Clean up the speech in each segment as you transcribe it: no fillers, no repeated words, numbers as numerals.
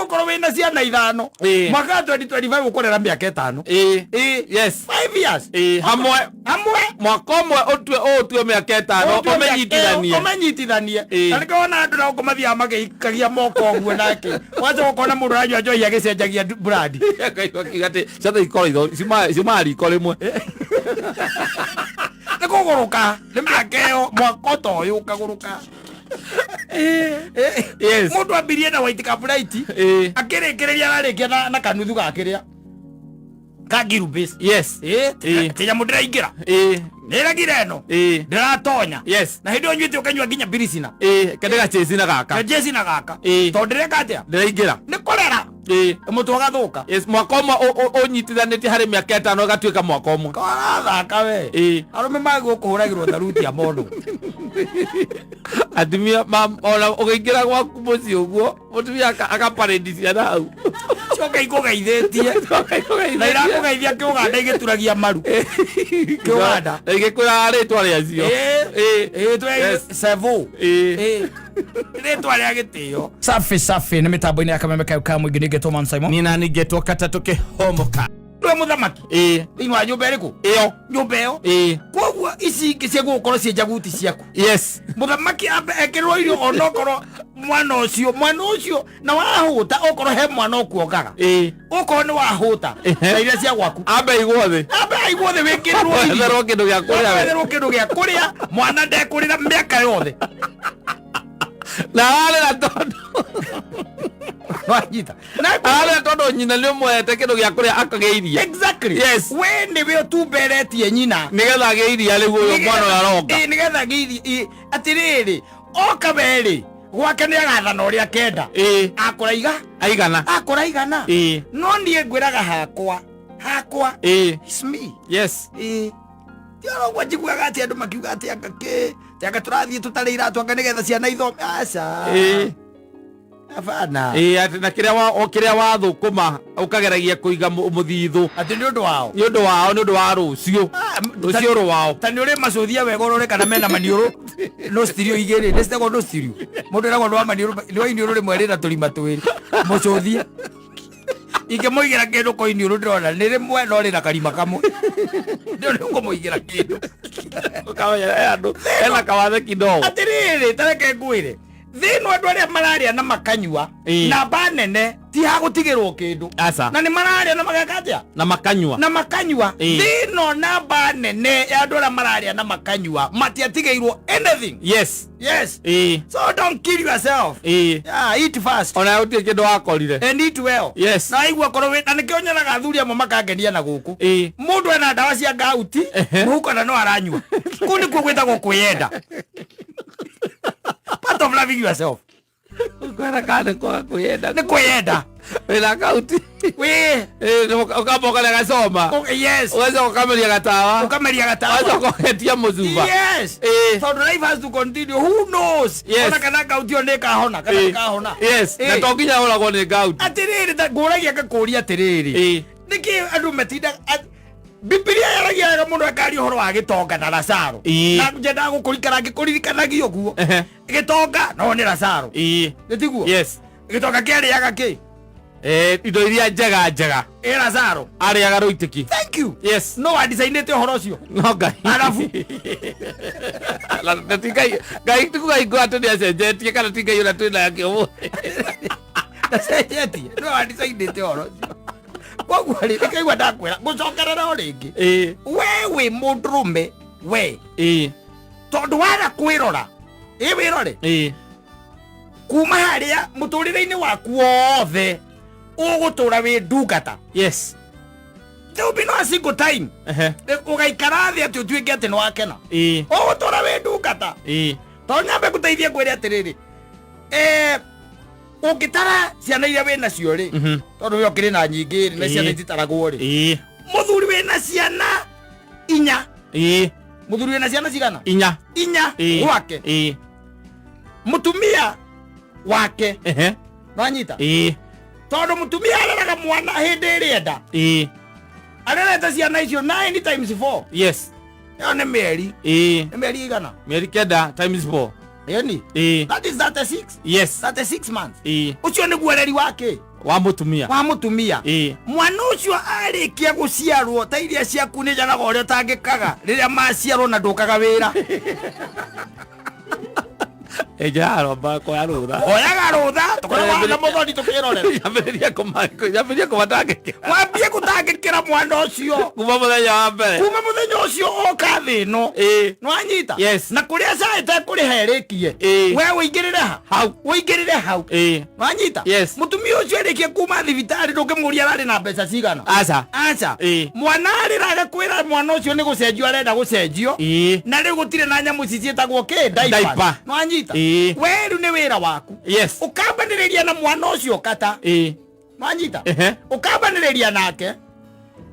gukoro wina ciana 5 mwaka 2025 ukorera miaka 5 yes 5 years hamwe mwaka umwe utwe miaka 5 umenyitithanie alikona andu na ukomathia magikagia moko guo nake wacha gukona mundu ranywa njoi agicenjagia brand gati chatha ikoro cimari ikorimwe nikuguruka ni miaka mwaka toyo ukaguruka yes mundu ambirie na white capright akirikiria ararikia na kanuthu gakiria kagiru base yes tinya mudira ingira niragire no ndiratonya yes na hindi onyite ukanywa nginya birisina kadega chesina gaka to ndireka atia ndiraingira ni korera mutu gathuka yes mwaka umwe unyitithanĩtie harĩ mĩaka 5 ũgatuĩka mwaka umwe korathaka we arume magũkũhũragĩrwo tharuti ya mono atumia ona ũgĩingĩra gwaku mũciĩ ũguo mũtumia akaparĩndi ciana hau coka ikũgeithĩtie na irakũgeithia kĩũganda igĩturagia maru kĩũganda igĩkwĩra rĩtwa rĩacio sevo rĩtwa rĩa gĩtĩo safi nĩ mĩtambo-inĩ ya KamemeFM mũingĩ nĩngetwo Mansaimo nina nĩngetwo Katta tũkĩhomoka we muthamaki thĩinĩ wa nyũmba ĩrĩkũ ĩyo nyũmba ĩyo koguo ici ingĩ cia gũkorwo ciĩ njaguti ciaku yes muthamaki ambe ekĩrwo irio onokorwo mwana ũcio na wahũta okorwo he mwana ũkuongaga okorwo nĩ wahũta na iria cia gwaku ambe igwo thĩ wĩkĩrĩrwo kĩndũ gĩa kũrĩa mwana ndekũrĩra mĩaka yothe na arĩra tondu wanyita arĩra tondu nyina nĩ ũmwete kĩndũ gĩa kũrĩa akagĩiria exactly yes we nĩwe ũtumberetie nyina nĩgetha agĩiria rĩu ũyũ mwana ũraronga nĩgetha agĩiria atĩrĩrĩ oka werĩ gwake nĩ agathana ũrĩa akenda akũraiga aigana no niĩ ngwĩraga hakwa it's me yes tiarogwa njiguaga atĩ andũ makiuga atĩ anga tũrathiĩ tũtarĩ iratũ anga nĩgetha ciana ithome aca abana atĩ na kĩrĩa wathũkũma ũkageragia kũiga mũthithũ atĩ nĩ ũndũ wao nĩ ũndũ wa rũciũ rwao ta nĩ ũrĩ macũthia wega ũrore kana mena maniũrũ no stereo igĩrĩ nĩ citagwo no stereo mũndũ eragwo nĩ wa iniũrũ rĩmwe rĩna tũrima twĩrĩ mũcũthia ingĩmũigĩra kĩndũ kwa iniũrũ ndĩrona nĩ rĩmwe no rĩna karima kamwe ndio nĩ ũkũmũigĩra kĩndũ ũkamenya andũ ena kawathe kidogo atĩrĩrĩ tareke ngwĩre thĩinĩ andũ arĩa mararĩa na makanyua namba nene ti hagũtigĩrwo kĩndũ na nĩ mararĩa na mageka atĩa na makanyua thĩinĩ namba nene ya andũ arĩa mararĩa na makanyua matiatigĩirwo anything yes so don't kill yourself eat fast ona ũtirĩ kĩndũ wakorire and eat well yes na igua korwo na nĩkĩo nyonaga athuri amwe makangenia na gũkũ mũndũ ena ndawa cia ngauti mũhuko na no aranyua kũu nĩkuo gwĩtagwo kwĩyenda part of loving yourself kwera kana kwa kuyenda ni kuyenda wena kauti we ukaboka na gasoma yes uweza kukamelia gatawa uweza kuketia muzuba yes so the life has to continue who knows ona kana kauti oneka hona kana kahona yes na tonginya ora ko ni kauti atiriri ta nguragia gakuria atiriri niki andu metinda Biblia yaragia mundu akari horo wa gitonga na Lazaro na njenda gukurikana ngikuririkanagia guo gitonga no ni Lazaro nitiguo yes gitonga kiariaga ki indo iria njega Lazaro ariaga ruitiki thank you yes no wa designate horo ucio no ngai arafu na tigai tukugai gwate ni acenjetie kana tigai ona twina yake omo na acenjetie no wa designate horo ucio Kwa kweli nikaigua ndakwira gucokerera ringi we mundurume we tondu waga kwirora wirore kuma haria muturire-ini waku wothe ugutura wi ndungata yes there will be no a single time ugaikara thi ati utuike ati ni wakena ugutura wi ndungata tondu nyambe guteithia ngwire atiriri ungitara ciana iria wina cio ri tondu yo kiri na nyingi ri na ciana ititaragwo ri muthuri wina ciana 4 muthuri wina ciana cigana 4 gwake mutumia wake nanyita tondu mutumia areraga mwana hindi irienda arerete ciana icio 9 times 4 yes yo ni mieri igana mieri kenda times 4 yani that is 36 yes 36 months ucio ni guereri wake wa mutumia mwana ucio arikia guciarwo ta iria ciaku ni jana gore tangikaga riria maciarwo na ndukaga wira ejaro ba ko arutha oyaga rutha tukora na muthoni tukirorera yambiria kumatangikira wambie gutangikira mwana ucio kuma muthenya wa mbere kuma muthenya ucio oka thino nwanyita yes na kuria saite kuri herikie we uingirire hau nwanyita yes mutumia ucio erikie kuma thibitari ndukimuria arari na mbeca cigana aca mwana ariraga kwira mwana ucio ni gucenjio arenda gucenjio na riu gutire na nyamu cicietagwo ki diaper nwanyita weru ni wira waku yes ukambanireria na mwana ucio Katta nwanyita ukambanireria nake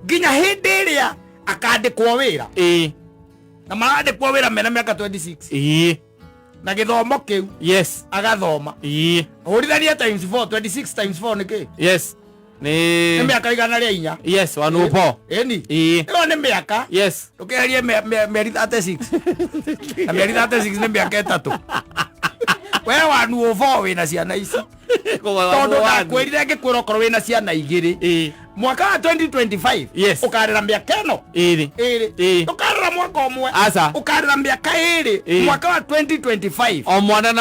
nginya hindi iria akandikwo wira na marandikwo wira mena miaka 26 na githomo kiu yes agathoma urithania times 4 26 times 4 niki yes ni miaka igana ria inya yes wanupo eni iyo ni miaka yes tukiarie mieri 36 na mieri 36 ni miaka 3 we wanuvo wina ciana ici tondu ndakwirire ngikwira okorwo wina ciana igiri mwaka wa 2025 yes ukarira miaka ino iri ukarira mwaka umwe ukarira miaka iri mwaka wa 2025 o mwana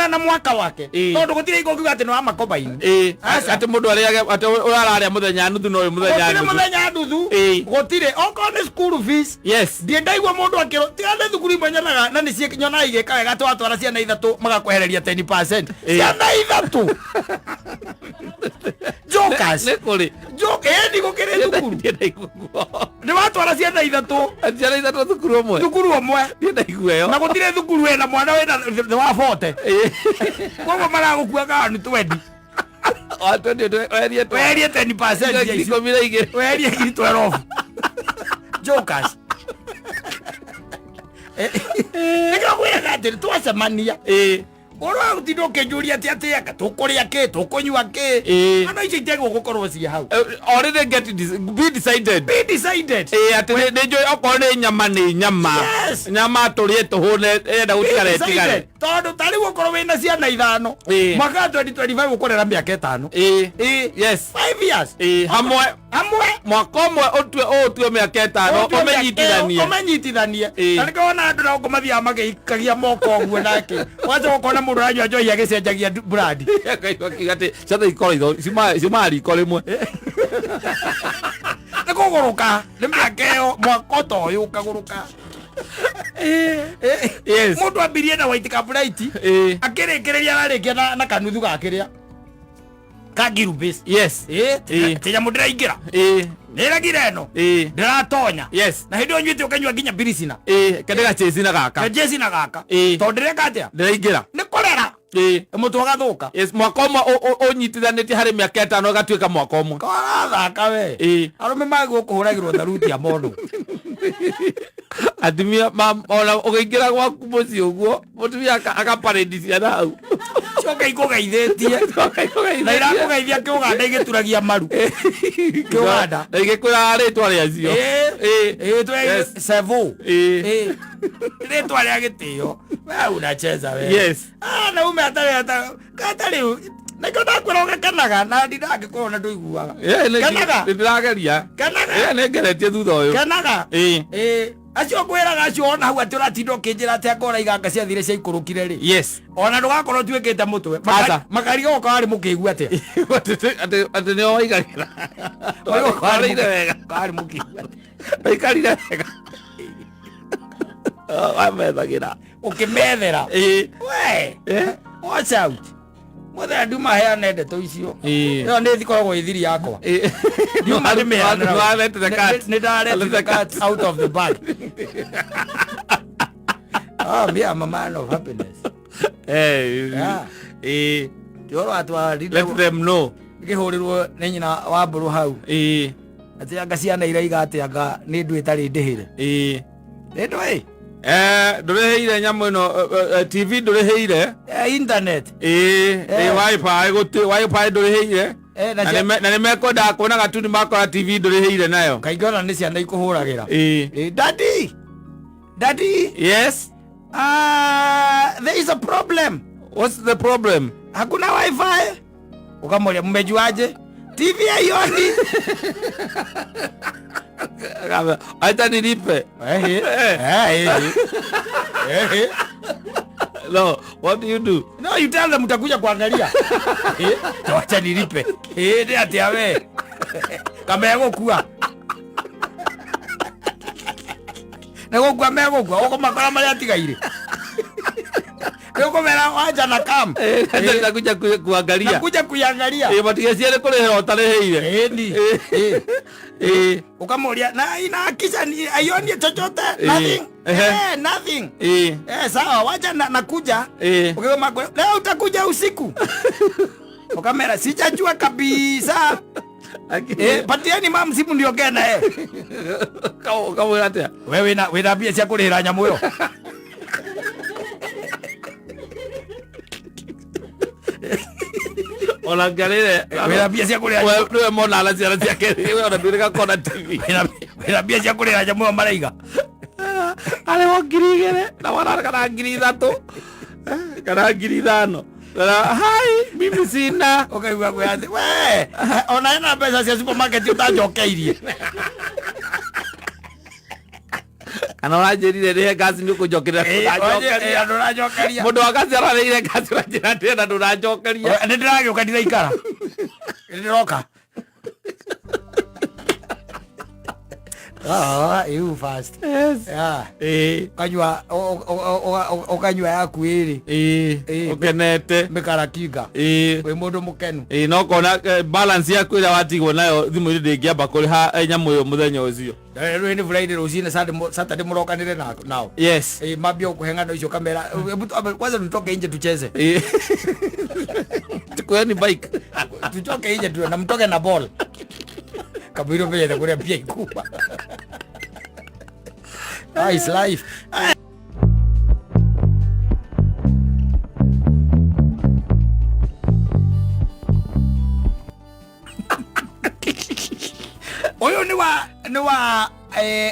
na mwaka wake tondu gutire ikokiuga ati ni wa makobaini ati mundu ati uraria muthenya nuthu no muthenya nuthu gutire okorwo ni school fees yes ndie ndaigua mundu akiro tiane thukuru imwenyenaga na ni cikinyona igika wega twatwara ciana ithatu magakwehereria 10% ciana ithatu jokas joke edi gukire thukuru ni watwara ciana ithatu thukuru umwe na gutire thukuru wena mwana wena wa 40 koguo maragukuaga ni 20 werie 10% werie 12 jokas nikakwiraga atiri twacemania ora utindo kenjuria ati tukuria ki tukunyua ki ana icio itego gukorwo cie hau already be decided ati ni jo okorwo ni nyama nyama turie tuhune enda gutigare tigare tondu tari gukorwo wina ciana ithano mwaka 2025 ukorera miaka 5 yes 5 years hamwe mwaka umwe utue miaka 5 umenyitithanie na nikona andu na ngomathia magikagia moko guo nake wacha gukona mundu ranywa njohi agicenjagia brand kigate chatha ikoro cimari ikorimwe nikuguruka ni miaka iyo mwaka toyo ukaguruka yes mundu ambirie na white cabrite akirikiria ararikia na kanuthu gakiria kagiru base yes tinya mundu raingira niragire no ndiratonya yes na hindi onyite ukanywa nginya birisina kendega chesina gaka tondu ndireka atia ndiraingira ni korera mutu agathuka yes mwaka umwe unyitithanĩtie harĩ mĩaka 5 ũgatuĩka mwaka ũmwe korathaka we arũme magwo kũhũragĩrwo tharuti ya mono atumia ona ũgĩingĩra gwaku mũciĩ ũguo mũtumia akaparĩndi ciana hau coka ikũgeithĩtie na irakũgeithia kĩũganda igĩturagia maru kĩũganda na igĩkwĩraga rĩtwa rĩacio sevo rĩtwa rĩa gĩtĩo we unacheza we yes na ume atarĩ Niko ndakwira ugakanaga na ndingĩkorwo na ndũiguaga. Kanaga. Ndirageria. Kanaga. Nĩngeretie thutha ũyũ. Kanaga. Acio kwĩraga acio ona hau atĩ ũratinda ũkĩnjĩra atĩ akora iganga ciathire cia ikũrũkire rĩ. Yes. Ona ndũgakorwo tuĩkĩte mũtwe. Makariga ũka warĩ mũkĩigua atĩa. Atĩ nĩo waigagĩra. Warĩire wega. Warĩ mũkĩigua. Waikarire wega. Wamethagĩra. Ũkĩmethera. We. Watch out. Mothe nduma heane ndeto icio. Ĩyo nĩ thikoragwo ithiri yakwa. Nduma ndĩmĩheana. Nĩ ndarete the cat out of the bag. Oh, me am a man of happiness. Joro atwa let them know. Ngĩhũrĩrwo nĩ nyina wa mbũrũ hau. Atĩ anga ciana iraiga atĩ anga nĩ ndũ ĩtarĩ ndĩhĩre. Nĩ ndũ ndũrĩhĩire nyamũ ĩno TV ndũrĩhĩire internet wifi ndũrĩhĩire na nĩmekwendaga kuona gatuni makora TV ndũrĩhĩire nayo kaingĩ ona nĩ ciana ikũhũragĩra daddy yes there is a problem. What's the problem? Hakuna wifi Ukamwambia mmejuaje? TV haioni. Acha nilipe. No, what do you do? No, you tell them utakuja kuangalia. Acha nilipe. Ndio ati awe. Kama yako kuwa. Nego kwa mego kwa uko makala mali atigaire. Uko mera wacha na kam. Nakuja kuangalia. Nakuja kuangalia. Batigeciere kule hotareheire. Ni. Ukamulia na inahakisha aioni chochote. Nothing. Nothing. Sawa wacha nakuja. Ukisema leo utakuja usiku. Ukamera sijajua kabisa. Patieni mama simu ndiongea na yeye. Kama atia. Wewe na bia cia kurihira nyamu yo. Ona galere. Wewe na bia cia kurihira. Wewe mona ala cia kere. Wewe ona birika kona TV. Wewe na bia cia kurihira nyamu yo maraiga. Ale wangirigere. Na wana kana ngiri thatu. Kana ngiri thano. Hai, mimi sina. Okay, wewe ati. We, ona ina pesa cia supermarket utajokeirie. Ana urajirire rihe gazi ni kujokerera kujokeria ndurajokeria. Mundu wakazi arareire gazi urajira tena ndurajokeria. Ndi ndiragioka ndiraikara. Ndiroka. You fast. Yes. Yeah. Kanywa okanywa yaku iri. Ukenete. Mikarakinga. We mundu mukenu. No kona balance yaku ira watigwo nayo thimu iri ndingiamba kuri ha nyamu yo muthenya ucio. Rero ni Friday ruzine Saturday murokanire nao. Yes. Mabio kuhengana hizo kamera. Kwanza tutoke nje tucheze. Tukoeni bike. Tutoke nje tu na mtoke na ball. Kabiro vile itakuwa pia ikubwa. It's life. Oyo ni wa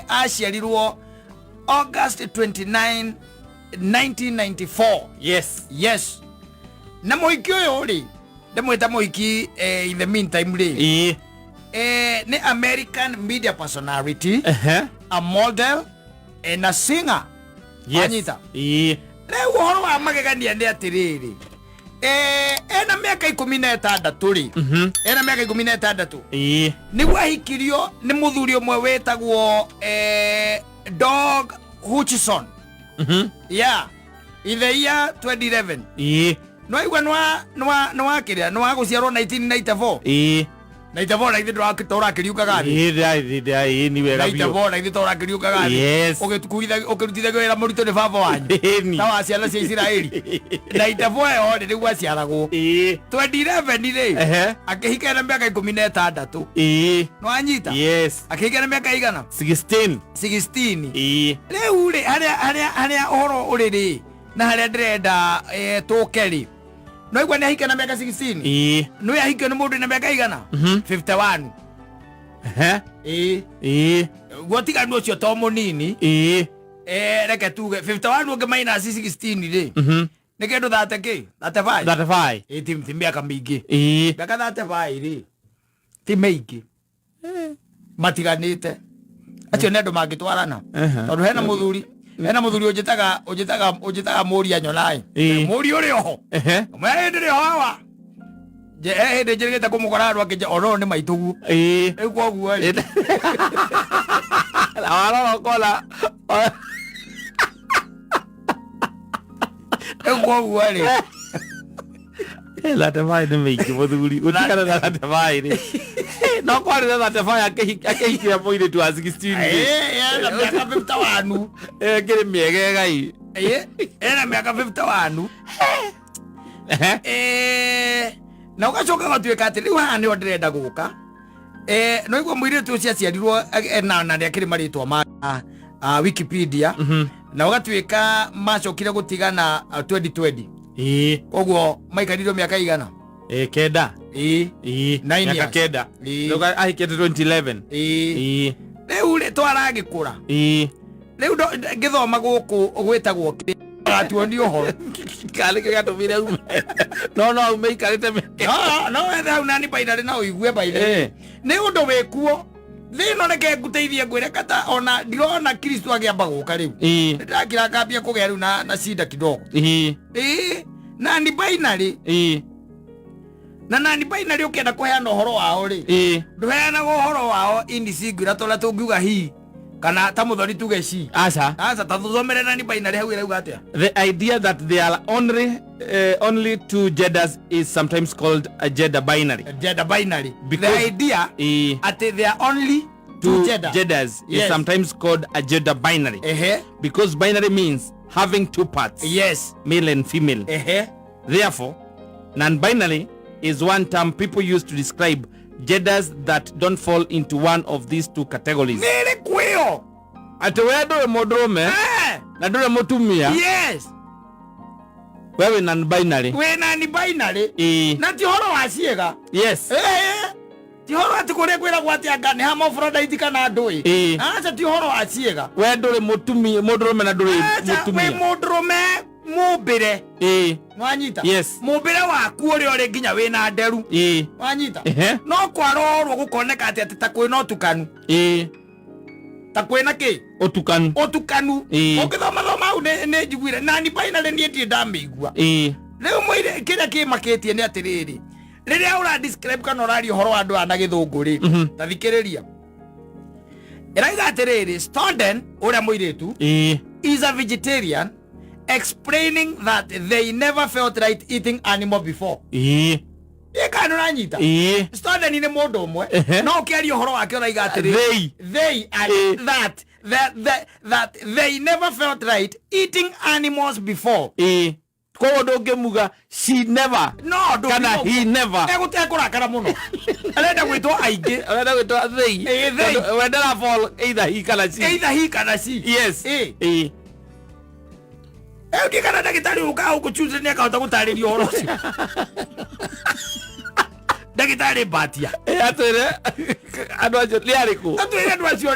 ashiarirwo August 29 1994. Yes. Na moiki oyo ri ndemweta moiki in the meantime ri ni American media personality, a model and a singer. Anyita. Leo uhoro wa magegania ndi atiriri. Ena miaka 16 ri. Ena miaka 16. Ni wahikirio ni muthuri omwe wetagwo Dog Hutchison. Yeah. In the year 2011. No igwa no akiria no aguciarwo 1994. Na itavona ithi ndurakitora kiriuka gani ni wega biyo itavona ithi tora kiriuka gani ukirutithagio wira murito ni baba wanyu ta wa ciana cia Israeli na itavona yo ni gwa ciaragwo 2011 ri akihika na miaka 16 no anyita akihika na miaka igana 16 riu ri haria uhoro uri ri na haria ndirenda tukeri. No igwa ni ahike na miaka 16. No ya hike no mundu na miaka igana 51. Gwotiga ndu cio to munini. Reke tuge 51 unge minus 16 ri. Ni kindu 35. Ti miaka mingi. Miaka 35 ri. Ti mingi. Matiganite. Acio nendo mangitwarana. Tondu hena muthuri ujitaga muria nyonai. Muri uri oho. Mwe ndiri hawa. Je ndi njirigite kumukora andu akije oro ni maitugu. Ego guo ri. La wala kola. Ego guo ri. La tevai ni miki muthuri. Utikana na la tevai ri. No kwari na tevai akehikira moire tu 16. Na miaka 51. Kiri miege gai. Na miaka 51. Na ugacoka gatuika ati riu haha ni ndirenda guka. No igwa mwire tu cia ciarirwo na akiri maritwa ma Wikipedia. Na ugatuika macokire gutigana 2020. Koguo maikariro miaka igana. Kenda. 9 miaka kenda. Ndoga ahikete 2011. Riu ri twaragikura. Riu ngithoma guku gwitagwo atuoni uhoro ikale ke gato vile ume no ume ikale te no wetha unani binary na uigue binary ne undu wekuo thino reke nguteithie ngwire Katta ona ndirona Kristo agiamba guka riu ndakira kambia kugea riu na shida kidogo na ni binary na ni binary ukenda kuheana uhoro wao ri nduheana uhoro wao in singular tola tungiuga hi kana ta muthoni tuge ci asa tathomere na ni binary hau irauga atia. The idea that there are only two genders is sometimes called a gender binary. Because the idea that there are only two genders is sometimes called a gender binary. Because binary means having two parts. Yes. Male and female. Therefore, non-binary is one term people use to describe genders that don't fall into one of these two categories. Nere kwio. Ate wewe ndore modrome na ndore mutumia. Yes. Wewe non-binary. We non-binary. Na ti horo wa ciega. Yes. Ti horo ati kure kwira gwati anga ni hermaphrodite kana ndui. Acha ti horo wa ciega. Wewe ndore mutumia modrome na ndore mutumia. We modrome mubire mwanyita. Yes. Mubire waku uri ori nginya wina nderu mwanyita. No kwarorwo gukoneka ati takwina utukanu takwina ki utukanu ukithoma thoma au ne njiguire na ni binary ni ndi ndamigua riu mwire kira ki maketie ni atiriri riria ura describe kana urari horo andu ana githungu ri tathikiriria iraiga atiriri Storden uria muiretu is a vegetarian explaining that they never felt right eating animal before. Kana uranyita. Storden ni mundu umwe no ukiaria horo wake uraiga atiriri they are that they never felt right eating animals before. Kwa ndoge muga she never kana he never kurakara muno arenda gwitwa aingi arenda gwitwa they wendera fall either he kana she yes kana ndagitari uka ukuchuze ni akahota gutariria horo ucio ndagitari batia atwire andu acio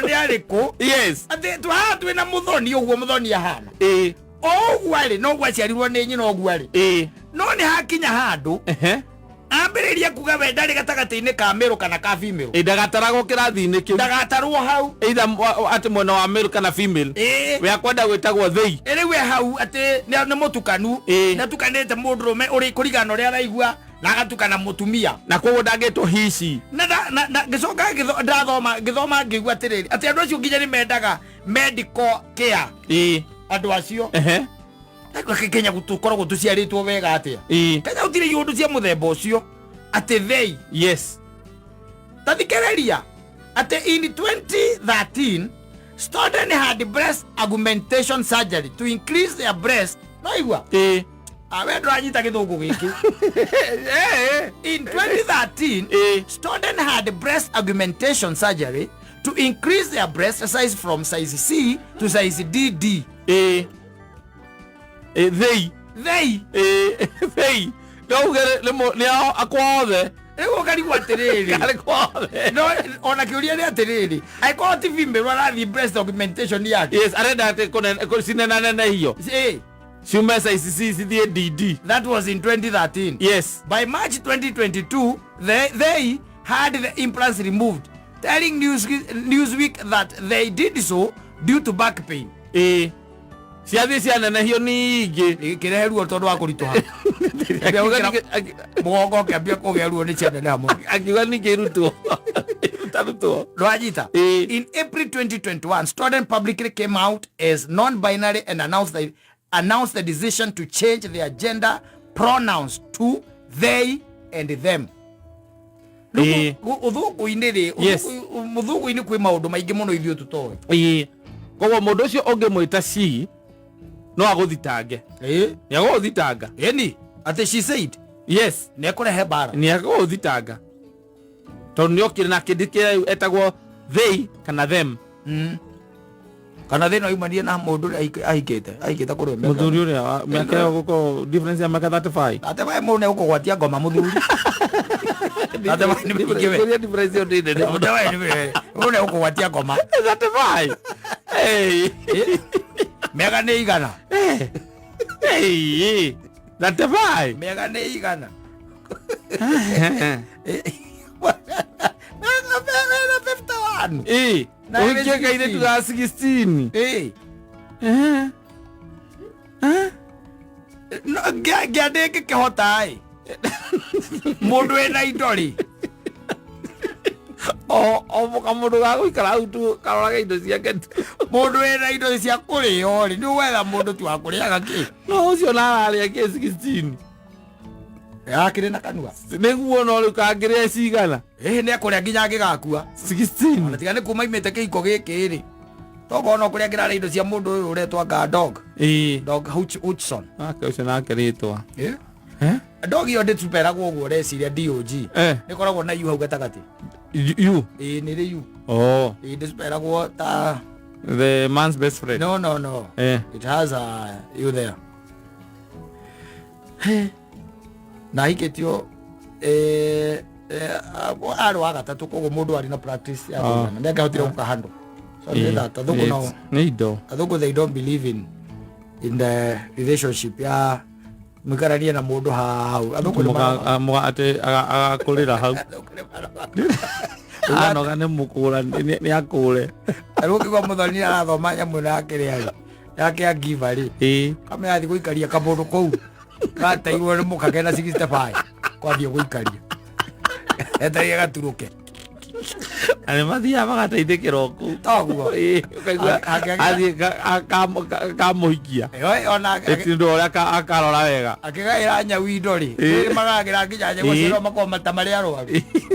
ni ariku yes ati twina muthoni uguo muthoni ahana ogwari no gwaciarirwo ni nyina ogwari no ni hakinya handu ambiriria kuga we ndari gatagati-ini ka male kana ka female ndagataragwo kirathi-ini kiu ndagatarwo hau either ati mwena wa male kana female we akwenda gwitagwo they riu we hau ati ni mutukanu na tukanite mundurume uri kurigana uri araigua na agatukana mutumia na koguo ndangitwo hici na gicoka ngithoma ngigua atiriri ati andu acio nginya ni mendaga medical care andu acio Kenya gutukorwo tuciaritwo wega atia Kenya utire yundu cia muthemba ucio ati they yes tathikiriria ati in 2013 Storden had breast augmentation surgery to increase their breast no igua awe ndanyita githungu giki in 2013 Storden had breast augmentation surgery to increase their breast size from size C to size DD they no gere le akwothe ego kari waterere kare kwothe no ona kiuria ni aterere I call TV mbero arathi breast augmentation yake yes arenda ate sinena na hiyo Shume size C DD that was in 2013 yes by March 2022 they had the implants removed telling Newsweek that they did so due to back pain ciathi ciana na hiyo ningi kireheruo tondu wa kurituha mugongo kiambia kugeruo ni ciana na mo akiwa ningirutwo tarutwo rwajita in April 2021 Storden publicly came out as non-binary and announced the decision to change their gender pronouns to they and them uthuku-ini ri muthuku-ini kwi maundu maingi muno ithuĩ tutoĩ koguo mundu ucio ungimwita she no aguthitange ni aguthitanga eni ati she said yes ni akurehe bara ni aguthitanga tondu ni okire na kindi kia etagwo they kana them kana thina imanie na mundu ahikite kuri muthuri uria miaka guko difference ya miaka 35 ate vai mu ne ukugwatia ngoma muthuri ate vai ni bikiwe difference yo ndinde ate vai ni mu ne ukugwatia ngoma 35 hey miaka ni igana 35 mega nĩ igana na 51 uhikie kairĩtu ga 16 ngĩandĩke kĩhota mũndũ wĩna indo rĩ o mũndũ ga gũikara hau tu karoraga indo ciake mũndũ wĩna indo cia kũrĩo rĩ nĩ wetha mũndũ tu wa kũrĩaga kĩ no ũcio nararĩa kĩ 16 yakĩrĩ na kanua nĩguo no rĩu kangĩrĩa cigana nĩ ekũrĩa nginya angĩgakua 16 ona tiga nĩ kuma imĩte kĩhiko gĩkĩ rĩ togo no kũrĩa ngĩrarĩa indo cia mũndũ ũyũ ũretwanga dog Hutchison ũcio nake rĩtwa dog iyo ndĩtuperagwo ũguo reciria DOG nĩkoragwo na yu hau gatagatĩ you nĩ rĩ yu ndĩtuperagwo ta the man's best friend no it has a you there na hikĩtio arĩ wa gatatũ koguo mũndũ arĩ na practice ya kũigana ndangĩhotire gũkahandwo athũngũ they don't believe in the relationship ya mwikaranie na mũndũ hau agakũrĩra hau anoga nĩ mũkũra nĩ akũre arũkĩgwa mũthoni arathoma nyamũ nakĩrĩa yake agiva rĩ kama yathi gũikaria kamũndũ kũu gatairwo nĩ mũkage na 65 kwambia gũikaria etagia gaturũke Ani mathia magateithĩkĩra kũu toguo athiĩ kamuhikia ona ĩtindũ ũrĩa akarora wega akĩgaĩra nyau indo rĩ magagĩra nginya nyamũ ciao makorwo mata marĩ arwaru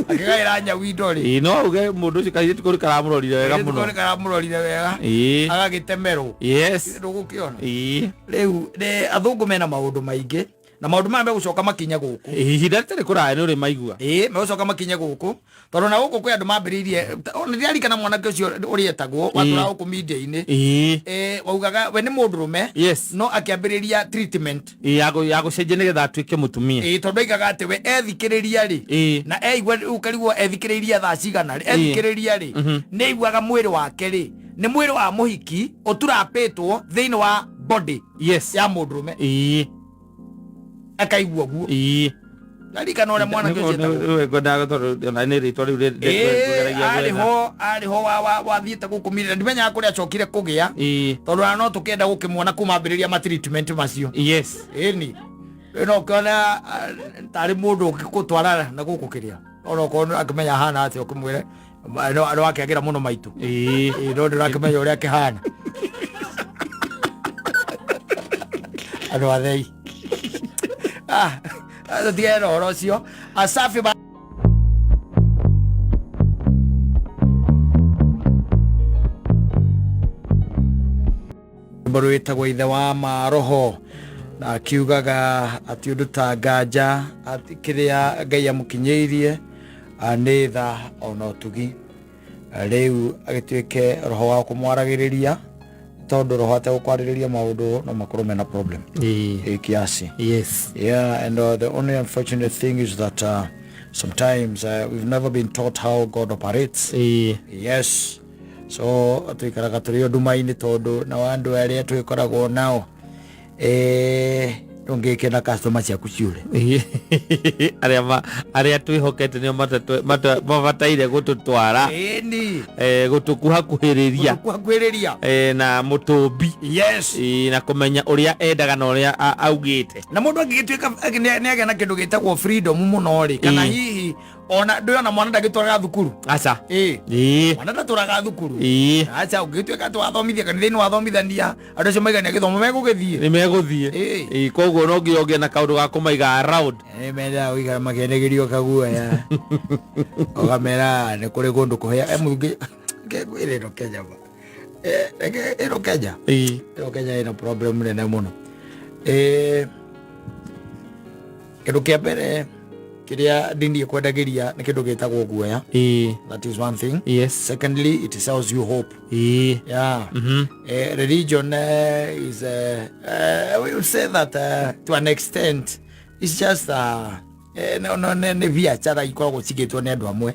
akĩgaĩra nyau indo rĩ no uge mũndũ ũcio kairĩtu kũrĩ karamũrorire wega mũno agagĩtemerwo ndũgũkĩona rĩu athũngũ mena maũndũ maingĩ na maũndũ maya megũcoka makinye gũkũ ihinda rĩtarĩ kũraya nĩ ũrĩ maigua megũcoka makinye gũkũ tondũ na gũkũ kwĩ andũ mambĩrĩirie ona ndirarikana mwanake ũcio ũrĩa etagwo watũra gũkũ media-inĩ waugaga we nĩ mũndũrũme no akĩambĩrĩria treatment ya gũcenjia nĩgetha atuĩke mũtumia tondũ aigaga atĩ we ethikĩrĩria rĩ na eigua ũkarigwo ethikĩrĩria thaa cigana rĩ ethikĩrĩria rĩ nĩ aiguaga mwĩrĩ wake rĩ nĩ mwĩrĩ wa mũhiki ũturapĩtwo thĩinĩ wa body ya mũndũrũme akaigua guo ndarikana ũrĩa mwanake ũcio arĩho wathiĩte gũkũ mĩrĩra ndimenyaga kũrĩa acokire kũgĩa tondũ no tũkĩenda gũkĩmuona kuma ambĩrĩria matreatment macio ĩni no ũkĩona tarĩ mũndũ ũgĩkũtwara na gũkũ kĩrĩa ona ũkorwo akĩmenya hana atĩ ũkĩmwĩre no akĩagĩra mũno maitũ no ndĩrakĩmenya ũrĩa akĩhana andũ athei tũtigere ũhoro ũcio asafi mbũrũ wĩtagwo ithe wa maroho na akiugaga atĩ ũndũ ta nganja atĩ kĩrĩa Ngai amũkinyĩirie nĩ tha ona ũtugi rĩu agĩtuĩke roho wa kũmwaragĩrĩria tondũ roho ategũkwarĩrĩria maũndũ no makorwo mena problem kiasi and the only unfortunate thing is that sometimes we've never been taught how God operates so tuikaraga tũrĩ o nduma-inĩ tondũ na andũ arĩa twĩkoragwo nao ndũngĩkena customer ciaku ciũre arĩa twĩhokete nĩo mabataire gũtũtwara gũtũkuhakuhĩrĩria na mũtũmbi na kũmenya ũrĩa endaga na ũrĩa augĩte na mũndũ angĩgĩtuĩka nĩagĩa na kĩndũ gĩtagwo freedom mũno rĩ kana hihi ona ndũyona mwana ndagĩtwaraga thukuru mwana ndatũraga thukuru ũngĩtuĩka twathomithia kanitha-inĩ wathomithania andũ acio maigania gĩthomo megũthiĩ koguo no nginya ũgĩe na kaũndũ ga kũmaiga around mendaga gũikara makĩenegĩrio kaguoya ũkamera nĩ kũrĩ kũndũ kũhĩa mũingĩ ĩno Kenya ĩno Kenya ĩna problem nene mũno kĩndũ kĩa mbere kĩrĩa ndini kwendagĩria nĩ kĩndũ gĩtagwo guoya that is one thing secondly it sells you hope religion is we would say that to an extent it's just nĩ biacara ikoragwo cigĩtwo nĩ andũ amwe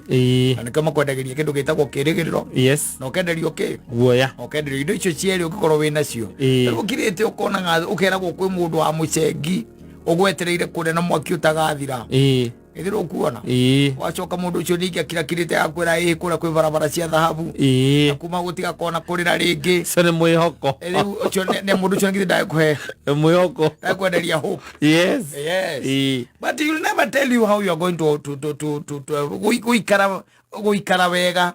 na nĩkĩo makwendagĩria kĩndũ gĩtagwo kĩrĩgĩrĩro na ũkenderio guoya ũkenderio indo icio cierĩ ũngĩkorwo wĩ nacio ũkirĩte ũkonaga ũkeragwo kwĩ mũndũ wa mũcengi ogwetereire kure na mwaki utagathira ithiro kuona wacoka mundu ucio ningi kirakirite akwira kura kwi barabara cia thahabu kuma gutiga kona kurira ringi sone mwihoko riu ucio ne mundu ucio ngithi ndaikuhe mwihoko ndakwenderia hope. Yes. But he'll never tell you how you are going to guikara wega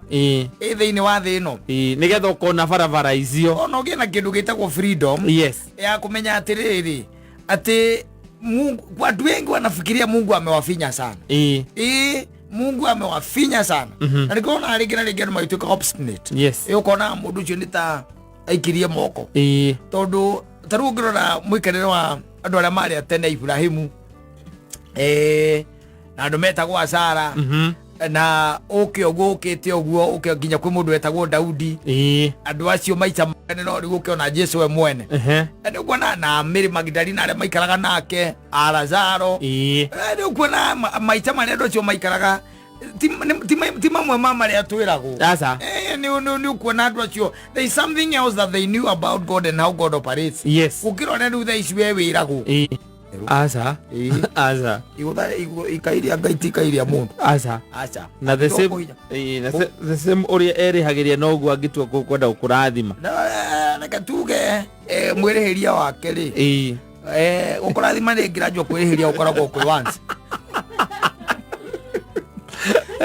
thiini wa thi ino nigetha ukona barabara icio ona ugie na kindu gitagwo freedom ya kumenya atiriri ati Mungu, watu wengi wanafikiria Mungu amewafinya sana. Mungu amewafinya sana. Na nikaona aligina ligena maituka obstinate. Ukona mundu ucio nita aikirie moko. Tondu taru ngirora muikarire wa andu aria mari atene Ibrahimu. Na andu metagwo Sara. Na ukite oguo ukiginya kwi mundu wetagwo Daudi andu acio maita mane no riguke ona Jesu we mwene ndio kuona na Mary Magdalena aria maikaraga nake Lazaro ndio kuona maita mane ndo acio maikaraga ti mamwe mama ria twirago sasa ni kuona andu acio there is something else that they knew about God and how God operates. Ukirona ndu tha ici we wirago asa ikairia ngaitika iria mundu asa na the same ori eri hagiria no gwa gitwa kwenda ukurathima na katuge mwirihiria wake ri ukurathima ni ngiranjwa kwirihiria ukoragwo kwi once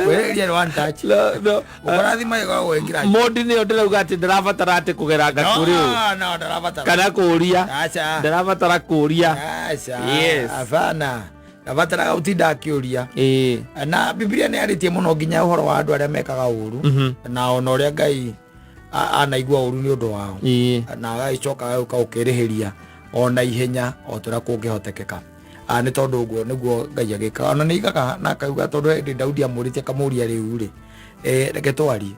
kwirihiria one touch no ukurathima ikoragwo ngiranjwa modi ni ndirauga ati ndirabatara ati kugera ngakuri no ndirabatara kana kuria ndirabatara kuria afana ndabatara utinda akiuria na Biblia ni aritie muno nginya uhoro wa andu aria mekaga uru na ona uria Ngai anaigua uru ni undu wao na agaicoka ukirihiria ona ihenya o tura kungihotekeka ni tondu uguo niguo Ngai agikaga ona ni igaga na kauga tondu ndi Daudi amuritie kamuria riu ri reke twari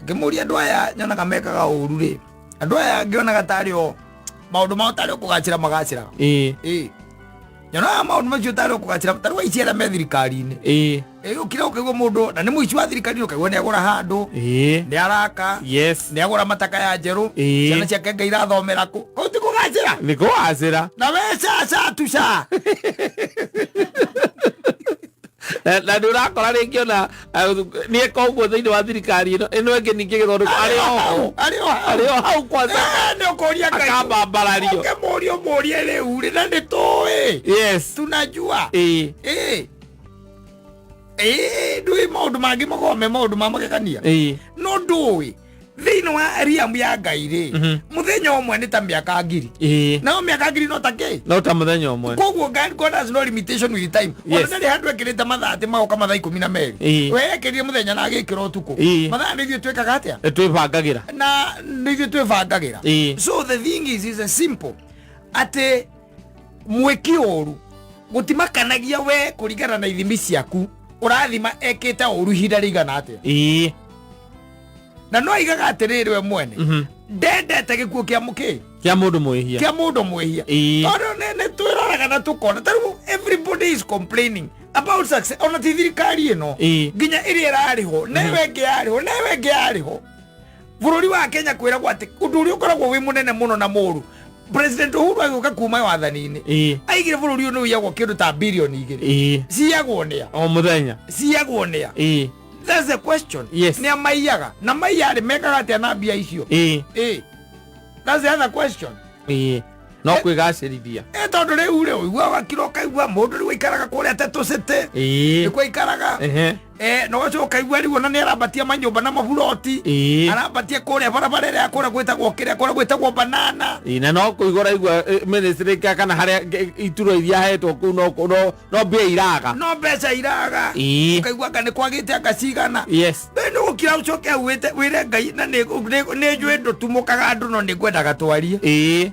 ngimuria andu aya nyonaga mekaga uru ri andu aya ngionaga tario maundu mao tario kugacira magacira nyona maundu macio tario kugacira tario iciara me thirikari-ini ukira ukaigua mundu na ni muici wa thirikari ukaigua ni agura handu ni araka ni agura mataka ya njeru ciana ciake Ngai irathomera ku ko ti kugacira ni kugacira na we sasa tuca na ndurakora ringi ona ni ekoguo thiini wa thirikari ino ingi ningi githondu ari o hau kwanza ni ukoria Ngai akambambarario murie riu ri na ni toi tunajua ndui maundu mangi magome maundu ma magegania no ndui thiini wa riamu ya Ngai ri muthenya umwe ni ta miaka 1000 na miaka 1000 no ta ki no ta muthenya umwe koguo God has no limitation with time ona ni handu ekirite mathaa ati magoka mathaa 12 we ekirie muthenya na agikira utuku mathaa ni ithuĩ twikaga atia twibangagira na ni ithuĩ twibangagira so the thing is a simple ati mwiki uru gutimakanagia we kuringana na ithimi ciaku urathima ekite uru hinda rigana atia na no igaga atiriri we mwene ndendete gikuo kia muki kia mundu mwihia tondu ne twiraga na tukona taru everybody is complaining about success ona ti thirikari ino nginya iria irariho newe ngiariho bururi wa Kenya kwira gwati undu uri ukoragwo wi munene muno na muru President Uhuru agiuka kuma wathani-ini aigire bururi uyu ni yagwo kindu ta bilioni 2 ciagwo nia o muthenya that's the question. Ni amaiyaga na maiyari mekaga atia na mbia icio that's the other question no kwigacirithia tondu riu ri uigua wakiro kaigua mundu riu ikaraga kuria Tetu City ni kwa ikaraga no wacoka igua riu ona ni arabatia manyumba na mabuloti arabatia kuria barabara ria kuria gwitagwo banana na no kuigora igua ministry kana haria ituro iria hetwo ku no mbia iraga no mbeca iraga ukaigua kana kwagite akacigana beno ukira ucoke wire Ngai na ni njwe ndutumukaga andu no ni ngwendaga twarie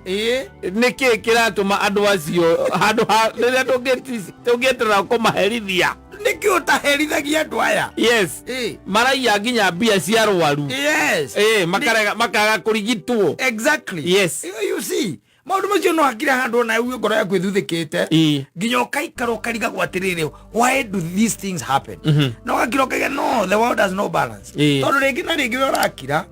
niki kiratuma andu acio handu riria tungitira kumaherithia niki utaherithagia andu aya maraiya nginya mbia cia rwaru makaga kurigitwo exactly you see maundu macio no hakira handu na uyo ngoro yaku ithuthikite nginya ukaikara ukarigagwo atiriri why do these things happen no gakiro kage no the world has no balance tondu ringi na ringi urakira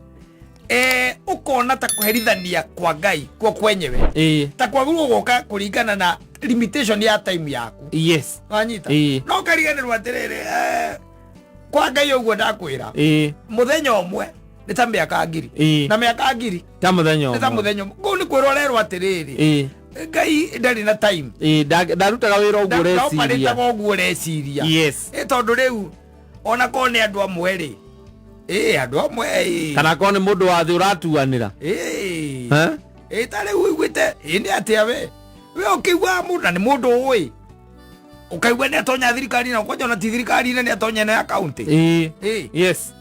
ukona ta kuherithania kwa Ngai kwa kwenyewe ta kwagirwo goka kuringana na limitation ya time yaku. Yes. Wanyita. No kariganirwa atiriri kwa Ngai uguo ndakwira. Muthenya umwe ni ta miaka ngiri. Na miaka ngiri ta muthenya umwe. Ni ta muthenya umwe. Ko ni kwirorerwa atiriri. Ngai ndari na time. Ndarutaga wira uguo reciria. Ndarutaga uguo reciria. Yes. Tondu riu ona ko ni andu amwe ri. Andu amwe. Kana ko ni mundu wa thi uratuanira. Tare uiguite indi atia we ukigwa mundu ni mundu ui ukaigwa ni atonya thirikari na ukonya na thirikari ni atonya na account. Yes.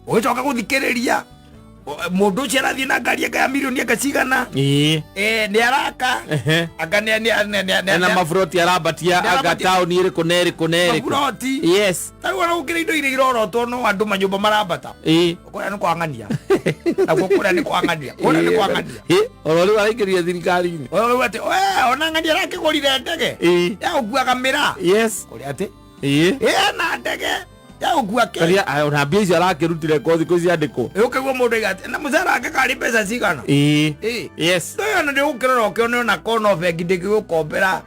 Ucoka guthikiriria mundu ucio arathie na ngari ya milioni agacigana. Ni araka na mafroti arabatia aga town iriku na iriku na iriku. Yes. Taru wana ukira indo ire irorotwo no andu manyumba marabata. Ukora ni kwangania. Na gukura ni kwangania. Ora ni kwangania. Orori waraingiria thirikari ni. Orori ati ona ngania rakigurire ndege. Ya ugua kamera. Yes. Uri ati na ndege ya ugua ke. Karia ona bizi arakirutire kothi kuzi andiko. Ukigwa mundu igati na muzara akakari pesa cigana. Yes. Ndio ndi ukirora ukionio na kono bengi ndigukombera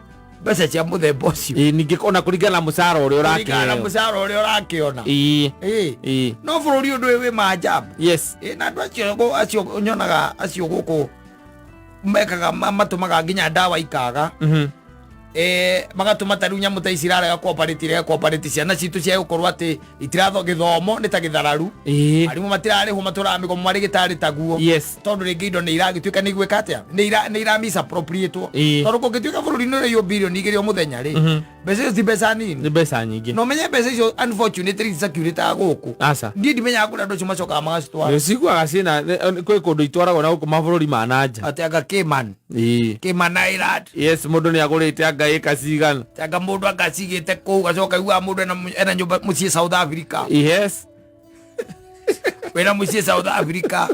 pesa cia muthemba ucio. Ningi kona kuringana na musara uri urakiona. Kuringana na musara uri urakiona. No bururi undu wi maajabu. Yes. Na andu acio nyonaga acio guku mekaga matumaga nginya dawa ikaga. Magatuma tariu nyamu ta icirarega cooperate ciana citu cia gukorwo ati itiratho githomo ni ta githararu. Arimu matirariho maturamigo mari gitari taguo. Yes. Tondu ringi indo ni iragituika ni gwika atia ni ira misappropriate. Tondu kungituika bururi no yo billion igiri o muthenya ri. Bese zi besa nini? Ni besa nyingi. No menye besa icio unfortunately security aguku. Asa. Ndi ndimenya akura ndo cuma coka magacitwara. Sigwa gacina kwi kundu itwaragwo na guku mabururi ma nanja. Ati aga Cayman. Cayman Island. Yes, mundu ni agurite anga kacigana. Anga mundu agacigite ku gacoka igwa mundu ena nyumba mucie South Africa. Yes. Wena mucie South Africa.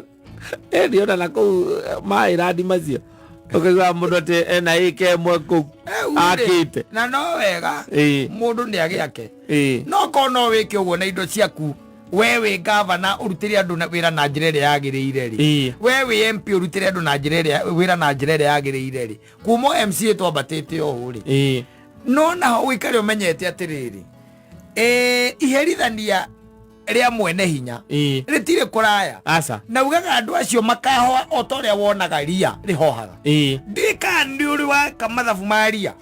Ndio na ku ma Island macio. Ukigwa mundu ati ena ike mwe ku akite. Na no wega. Mundu ni agiake. No kono wike uguo na indo ciaku. Wewe governor urutire andu na wira na njira iria yagiriire ri. Wewe MP urutire andu na njira iria wira na njira iria yagiriire ri. Kumo MCA twambatite o ri. No na wikare umenyete atiriri. Iherithania ria mwene hinya ritire kuraya. Asa. Na ugaga andu acio makahoa o toria wonaga ria rihohaga. Ndika ndi uri wa kamathabu maria.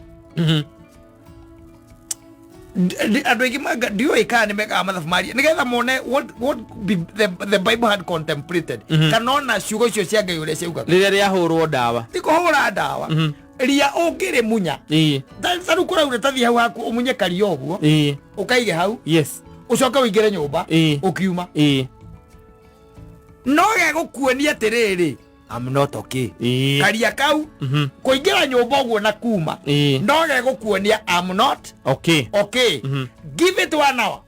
Andu ingi ndio ikani meka mathabu maria nigetha mone what the Bible had contemplated. Kanona ciugo icio cia Ngai uria ciugaga riria riahurwo dawa tikuhura dawa ria ungire munya taru kuraura tathi hau haku umunye kario uguo ukaige hau. Yes. Ucoka wingire nyumba ukiuma no ge gukuonia atiriri I'm not okay. Karia kau kuingira nyumba uguo na kuma no ge gukuonia I'm not okay. Give it 1 hour.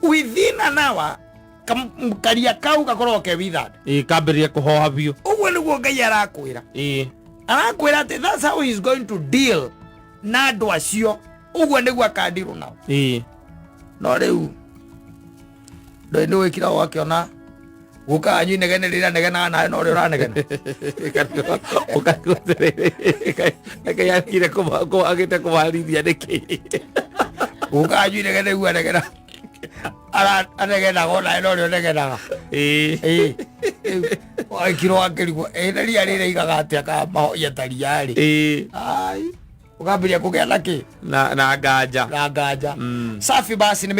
Within an hour karia kau gakorwo ke withat kambiria kuhoha biu. Uguo niguo Ngai arakwira. Arakwira ati that's how he is going to deal na andu acio. Uguo niguo akandiru nao. No riu ndo wikira wakiona guka anyu negene rira negena na no ri uranegena ukakutere yakire ko agite kuvarithia niki guka anyu negene guo negena ara anegena gona no ri unegena kiro akirigo ria rire igaga atia ka mahoya taria ri ai ukambiria kugea naki na nganja safi basi ni